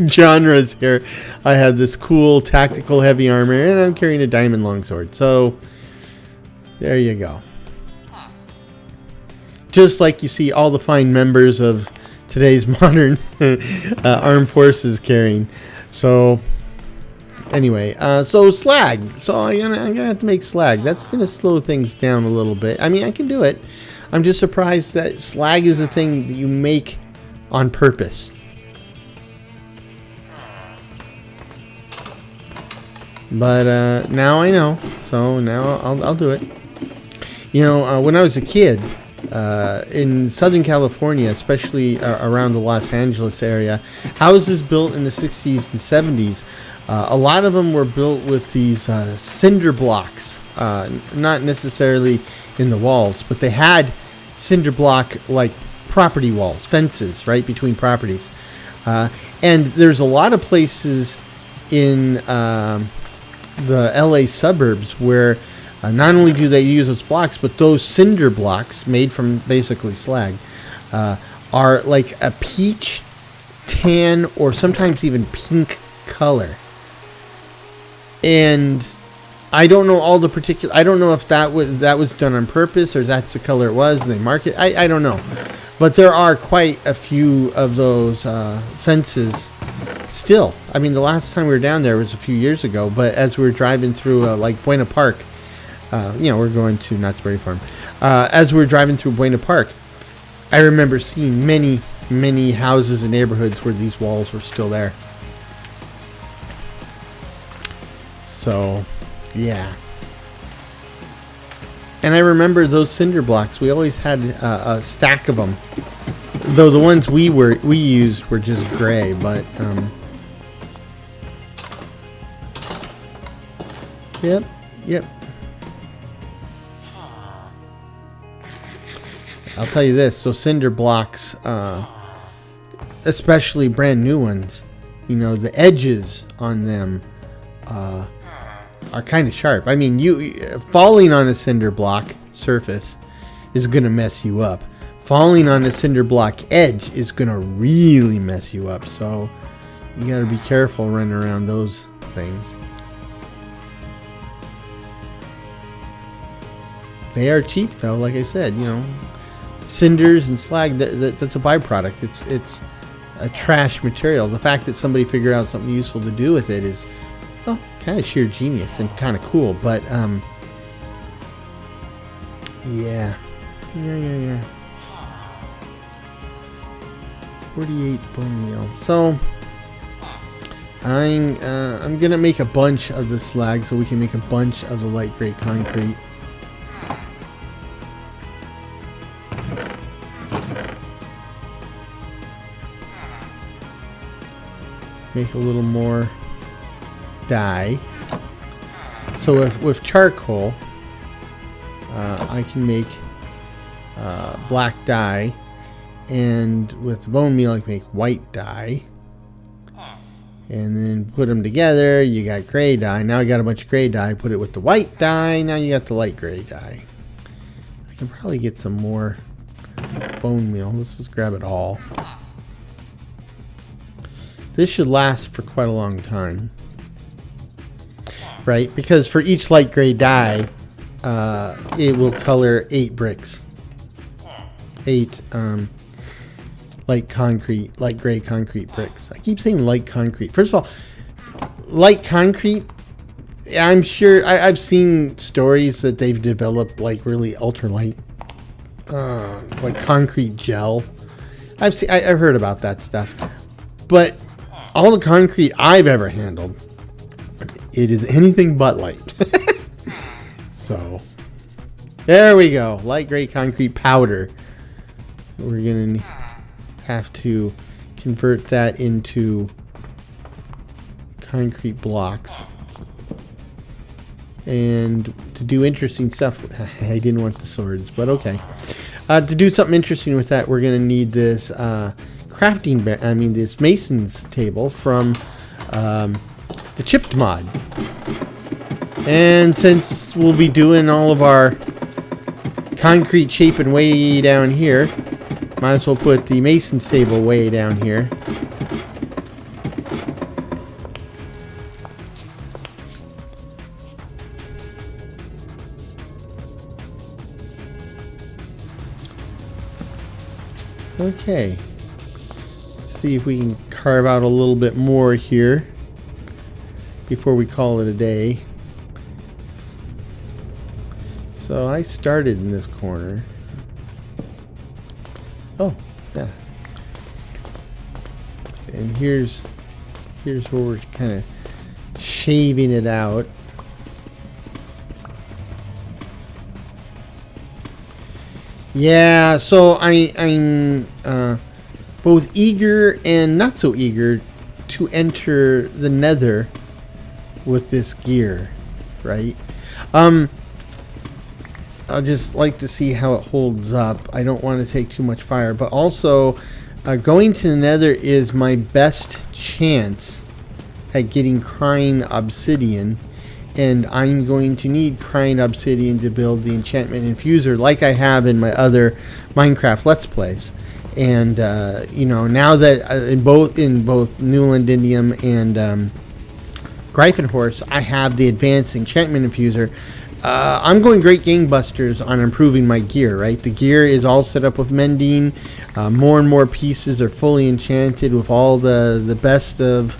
genres here. I have this cool tactical heavy armor, and I'm carrying a diamond longsword. So there you go. Just like you see all the fine members of today's modern armed forces carrying. So anyway, so slag. So I'm gonna have to make slag. That's gonna slow things down a little bit. I mean, I can do it. I'm just surprised that slag is a thing that you make on purpose. But now I know, so now I'll do it. You know, when I was a kid, in Southern California, especially around the Los Angeles area, houses built in the 60s and 70s, a lot of them were built with these cinder blocks, not necessarily in the walls, but they had cinder block like property walls, fences, right, between properties. And there's a lot of places in the LA suburbs where not only do they use those blocks, but those cinder blocks made from basically slag are like a peach, tan, or sometimes even pink color. And I don't know all the particular. I don't know if that was done on purpose or that's the color it was and they mark it. I don't know, but there are quite a few of those fences still. I mean, the last time we were down there was a few years ago. But as we were driving through like Buena Park, we're going to Knott's Berry Farm. As we were driving through Buena Park, I remember seeing many houses and neighborhoods where these walls were still there. So, yeah. And I remember those cinder blocks. We always had a stack of them. Though the ones we used were just gray, but Yep. I'll tell you this, so cinder blocks, especially brand new ones, you know, the edges on them are kind of sharp. I mean, falling on a cinder block surface is going to mess you up. Falling on a cinder block edge is going to really mess you up. So you got to be careful running around those things. They are cheap though, like I said, you know, cinders and slag, that's a byproduct. It's a trash material. The fact that somebody figured out something useful to do with it is, well, kind of sheer genius and kind of cool. But Yeah. 48 bone meal. So I'm gonna make a bunch of the slag so we can make a bunch of the light gray concrete. Make a little more dye. So with charcoal, I can make black dye, and with bone meal I can make white dye, and then put them together. You got gray dye. Now I got a bunch of gray dye. Put it with the white dye. Now you got the light gray dye. I can probably get some more bone meal. Let's just grab it all. This should last for quite a long time, right? Because for each light gray dye, it will color 8 bricks. 8 light gray concrete bricks. I keep saying light concrete. First of all, light concrete, I'm sure I've seen stories that they've developed like really ultralight, like concrete gel. I've heard about that stuff, but all the concrete I've ever handled, it is anything but light. So there we go, light gray concrete powder. We're gonna have to convert that into concrete blocks, and to do interesting stuff. I didn't want the swords, but okay. To do something interesting with that, we're gonna need this this mason's table from the chipped mod. And since we'll be doing all of our concrete shaping way down here, might as well put the mason's table way down here. Okay. See if we can carve out a little bit more here before we call it a day. So I started in this corner. Oh, yeah. And here's where we're kind of shaving it out. Yeah, so I'm both eager and not so eager to enter the Nether with this gear, right? I'll just like to see how it holds up. I don't want to take too much fire, but also going to the Nether is my best chance at getting crying obsidian, and I'm going to need crying obsidian to build the enchantment infuser like I have in my other Minecraft Let's Plays. And you know, now that in both Newland Indium and Gryphonhorse I have the advanced enchantment infuser, I'm going great gangbusters on improving my gear, right? The gear is all set up with mending. More and more pieces are fully enchanted with all the best of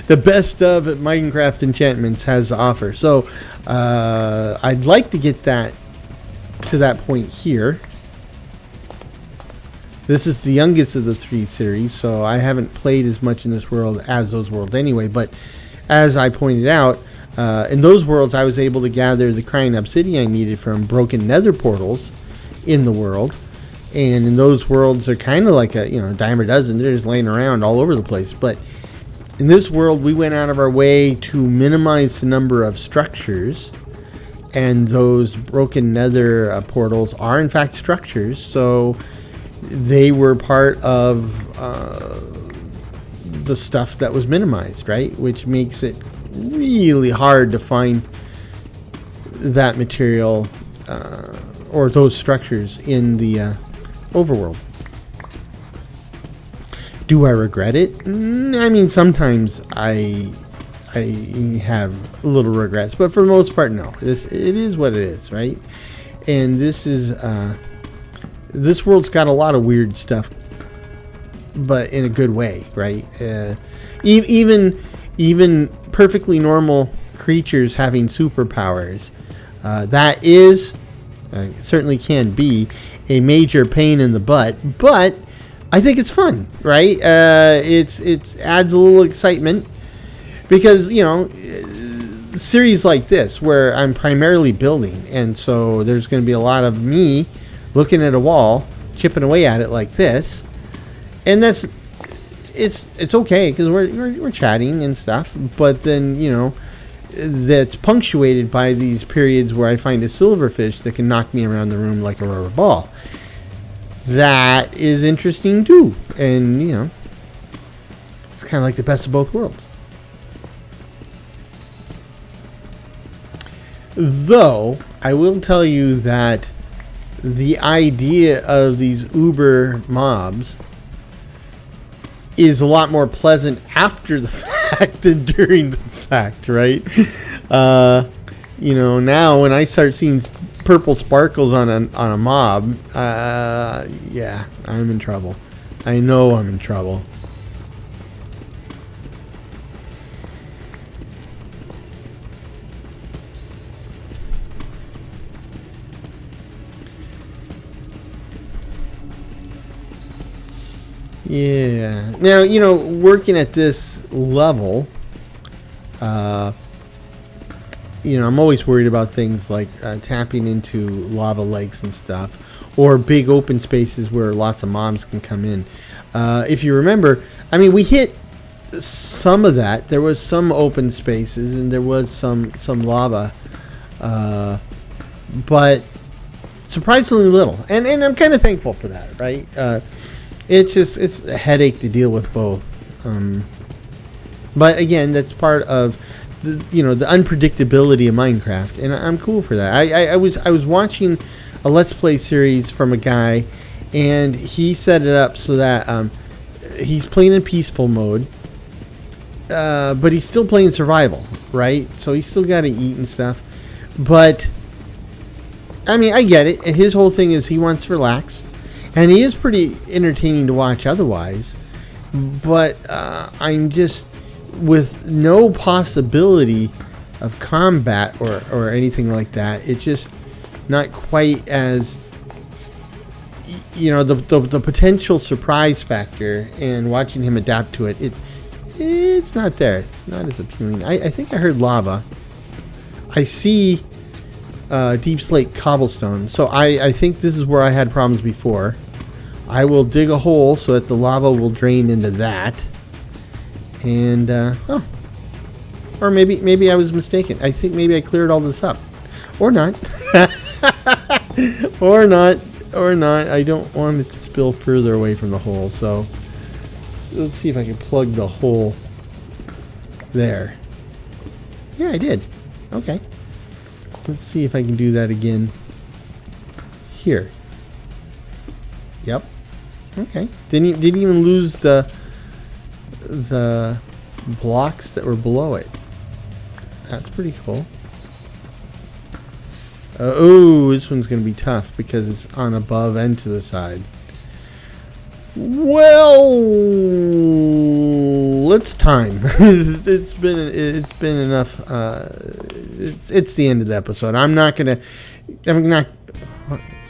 the best of Minecraft enchantments has to offer. So I'd like to get that to that point here. This is the youngest of the 3 series, so I haven't played as much in this world as those worlds anyway. But as I pointed out, in those worlds I was able to gather the crying obsidian I needed from broken nether portals in the world. And in those worlds they're kind of like a dime a dozen. They're just laying around all over the place. But in this world we went out of our way to minimize the number of structures, and those broken nether portals are in fact structures, so they were part of the stuff that was minimized, right? Which makes it really hard to find that material or those structures in the overworld. Do I regret it? I mean, sometimes I have little regrets, but for the most part, no. It is what it is, right? And this is this world's got a lot of weird stuff, but in a good way, right? Even perfectly normal creatures having superpowers. That is It certainly can be a major pain in the butt, but I think it's fun, right? It adds a little excitement because, you know, series like this where I'm primarily building, and so there's going to be a lot of me looking at a wall, chipping away at it like this, and it's okay because we're chatting and stuff, but then, you know, that's punctuated by these periods where I find a silverfish that can knock me around the room like a rubber ball. That is interesting too, and, you know, it's kind of like the best of both worlds. Though I will tell you that the idea of these uber mobs is a lot more pleasant after the fact than during the fact, right? You know, now when I start seeing purple sparkles on a mob, yeah, I'm in trouble. I know I'm in trouble. Yeah. Now, you know, working at this level, you know, I'm always worried about things like tapping into lava lakes and stuff, or big open spaces where lots of mobs can come in. If you remember, I mean, we hit some of that. There was some open spaces and there was some lava, but surprisingly little. And I'm kind of thankful for that, right? It's a headache to deal with both. But again, that's part of the, you know, the unpredictability of Minecraft, and I'm cool for that. I was watching a Let's Play series from a guy, and he set it up so that he's playing in peaceful mode, but he's still playing survival, right? So he's still got to eat and stuff. But I mean, I get it. And his whole thing is he wants to relax. And he is pretty entertaining to watch otherwise. But I'm just, with no possibility of combat or anything like that, it's just not quite as, you know, the potential surprise factor and watching him adapt to it, it's not there. It's not as appealing. I think I heard lava. I see deep slate cobblestone, so I think this is where I had problems before. I will dig a hole so that the lava will drain into that, and oh, or maybe I was mistaken. I think maybe I cleared all this up, or not. or not. I don't want it to spill further away from the hole, so let's see if I can plug the hole there. Yeah, I did. Okay. Let's see if I can do that again here. Yep. Okay. Didn't even lose the blocks that were below it. That's pretty cool. Oh, this one's going to be tough because it's on above and to the side. Well, it's time. it's been enough. It's the end of the episode. I'm not.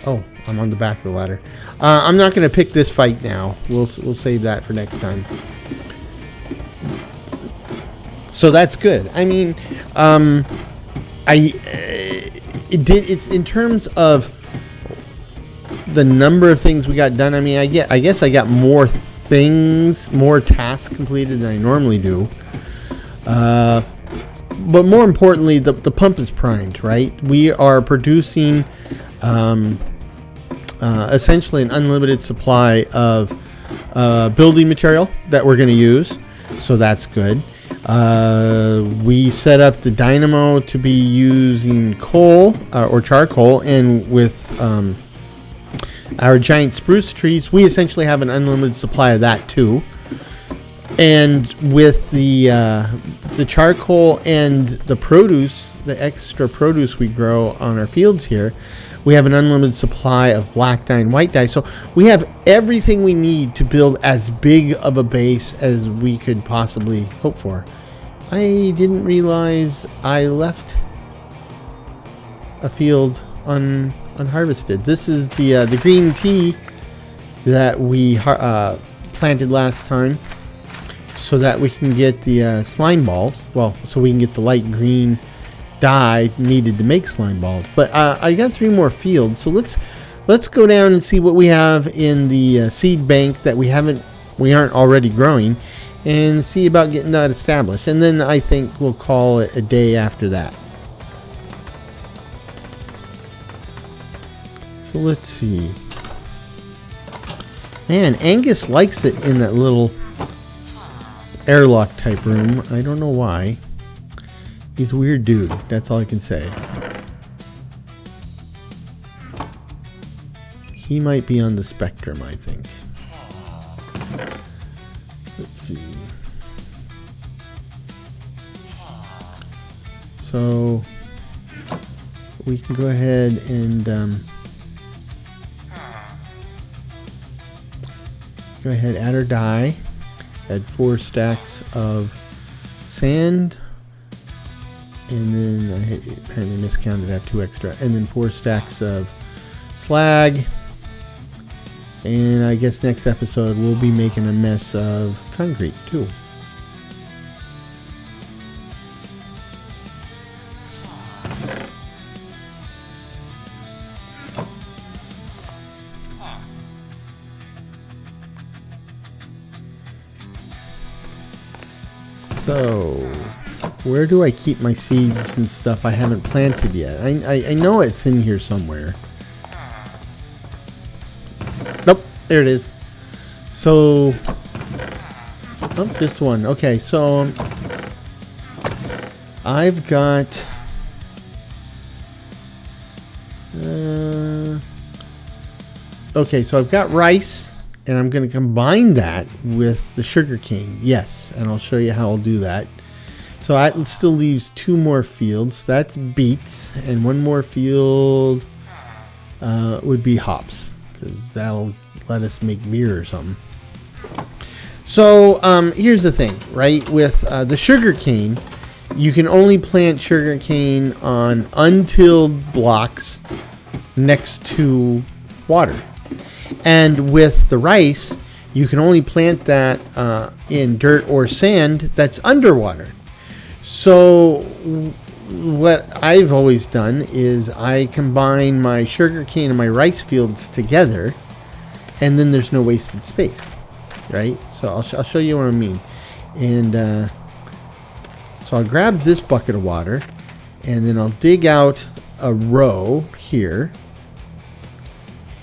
Oh, I'm on the back of the ladder. I'm not gonna pick this fight now. We'll save that for next time. So that's good. I mean, it's in terms of the number of things we got done. I mean, I guess I got more tasks completed than I normally do. But more importantly, the pump is primed, right? We are producing essentially an unlimited supply of building material that we're going to use, so that's good. We set up the dynamo to be using coal or charcoal, and with our giant spruce trees, we essentially have an unlimited supply of that too. And with the charcoal and the produce, the extra produce we grow on our fields here, we have an unlimited supply of black dye and white dye. So we have everything we need to build as big of a base as we could possibly hope for. I didn't realize I left a field unharvested. This is the green tea that we planted last time, so that we can get the slime balls. Well, so we can get the light green dye needed to make slime balls. But I got 3 more fields, so let's go down and see what we have in the seed bank that we aren't already growing, and see about getting that established. And then I think we'll call it a day after that. So let's see. Man, Angus likes it in that little airlock type room. I don't know why. He's a weird dude. That's all I can say. He might be on the spectrum, I think. Let's see. So we can go ahead and go ahead, add our dye. Add 4 stacks of sand, and then I apparently miscounted. I have 2 extra, and then 4 stacks of slag. And I guess next episode we'll be making a mess of concrete too. So, where do I keep my seeds and stuff I haven't planted yet? I know it's in here somewhere. Nope, there it is. So, oh, this one. Okay, so I've got okay, so I've got rice, and I'm going to combine that with the sugar cane. Yes, and I'll show you how I'll do that. So that still leaves 2 more fields. That's beets, and 1 more field would be hops, because that'll let us make beer or something. So here's the thing, right? With the sugar cane, you can only plant sugar cane on untilled blocks next to water. And with the rice, you can only plant that in dirt or sand that's underwater. So what I've always done is I combine my sugar cane and my rice fields together, and then there's no wasted space, right? So I'll show you what I mean. And so I'll grab this bucket of water, and then I'll dig out a row here.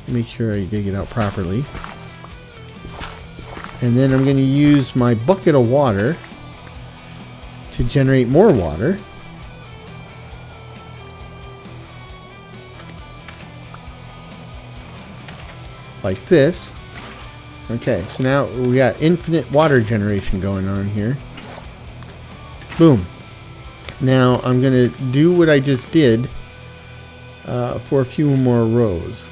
Make sure I dig it out properly. And then I'm going to use my bucket of water to generate more water. Like this. Okay, so now we got infinite water generation going on here. Boom. Now I'm going to do what I just did for a few more rows.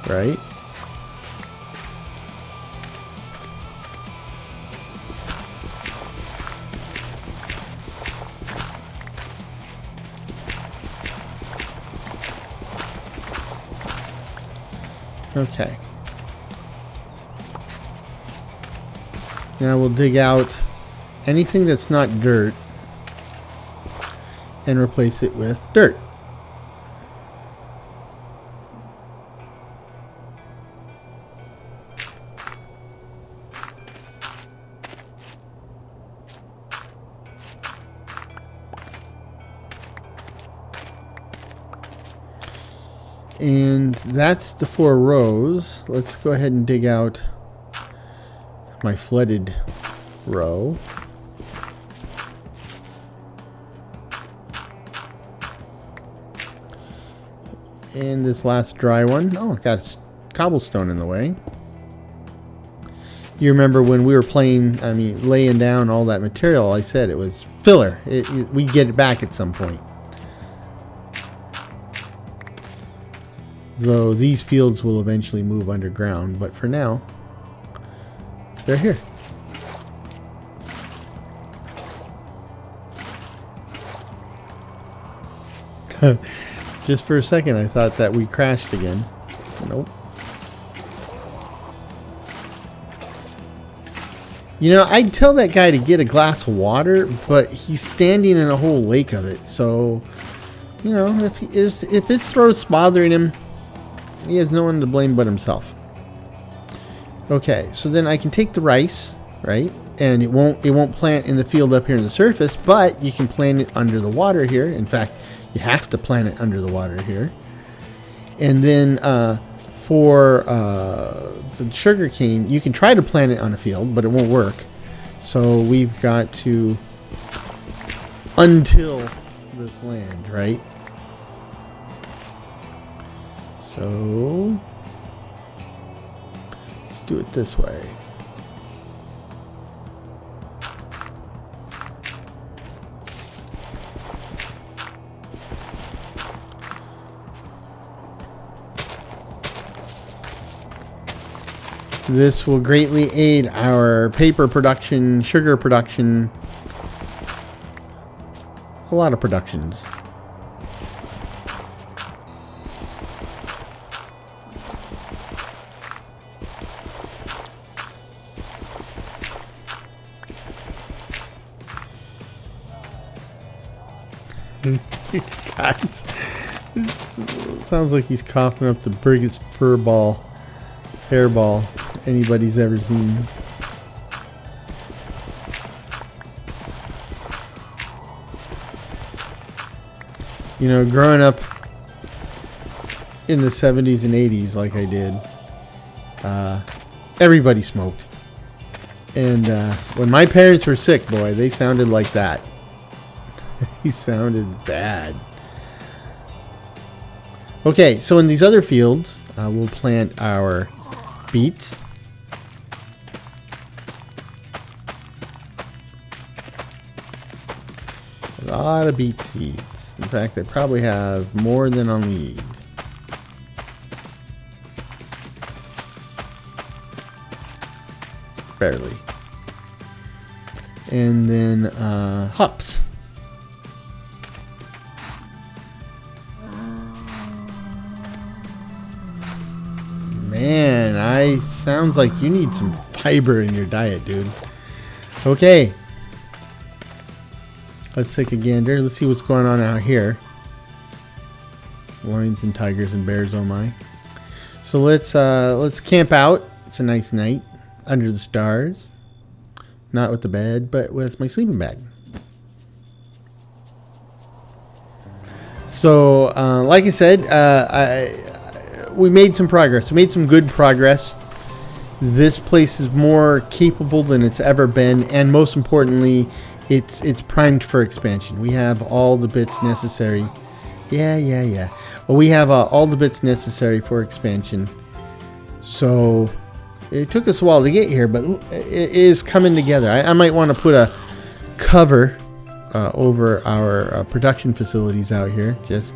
Right? Okay. Now we'll dig out anything that's not dirt and replace it with dirt. And that's the 4 rows. Let's go ahead and dig out my flooded row. And this last dry one. Oh, it got cobblestone in the way. You remember when we were playing, laying down all that material, I said it was filler. We'd get it back at some point. Though these fields will eventually move underground, but for now, they're here. Just for a second, I thought that we crashed again. Nope. You know, I'd tell that guy to get a glass of water, but he's standing in a whole lake of it. So, you know, if his throat's bothering him, he has no one to blame but himself. Okay, so then I can take the rice, right? And it won't plant in the field up here in the surface, but you can plant it under the water here. In fact, you have to plant it under the water here. And then for the sugar cane, you can try to plant it on a field, but it won't work. So we've got to untill this land, right? So let's do it this way. This will greatly aid our paper production, sugar production, a lot of productions. Guys, sounds like he's coughing up the biggest hairball anybody's ever seen. You know, growing up in the 70s and 80s like I did, everybody smoked. And when my parents were sick, boy, they sounded like that. He sounded bad. Okay, so in these other fields, we'll plant our beets. A lot of beet seeds. In fact, I probably have more than I'll need. Barely. And then hops. Man, sounds like you need some fiber in your diet, dude. Okay. Let's take a gander. Let's see what's going on out here. Lions and tigers and bears, oh my. So let's camp out. It's a nice night under the stars. Not with the bed, but with my sleeping bag. So, like I said, we made some progress. We made some good progress. This place is more capable than it's ever been, and most importantly, it's primed for expansion. We have all the bits necessary. Yeah. Well, we have all the bits necessary for expansion. So it took us a while to get here, but it is coming together. I might want to put a cover over our production facilities out here, just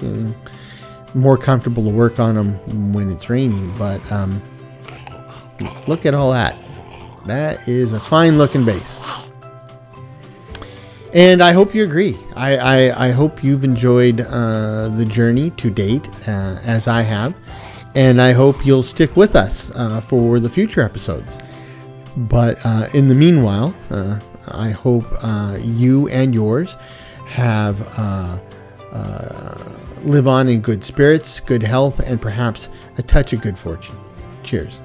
more comfortable to work on them when it's raining. But look at all that. That is a fine looking base. And I hope you agree. I hope you've enjoyed the journey to date, as I have. And I hope you'll stick with us for the future episodes. But in the meanwhile, I hope you and yours have live on in good spirits, good health, and perhaps a touch of good fortune. Cheers.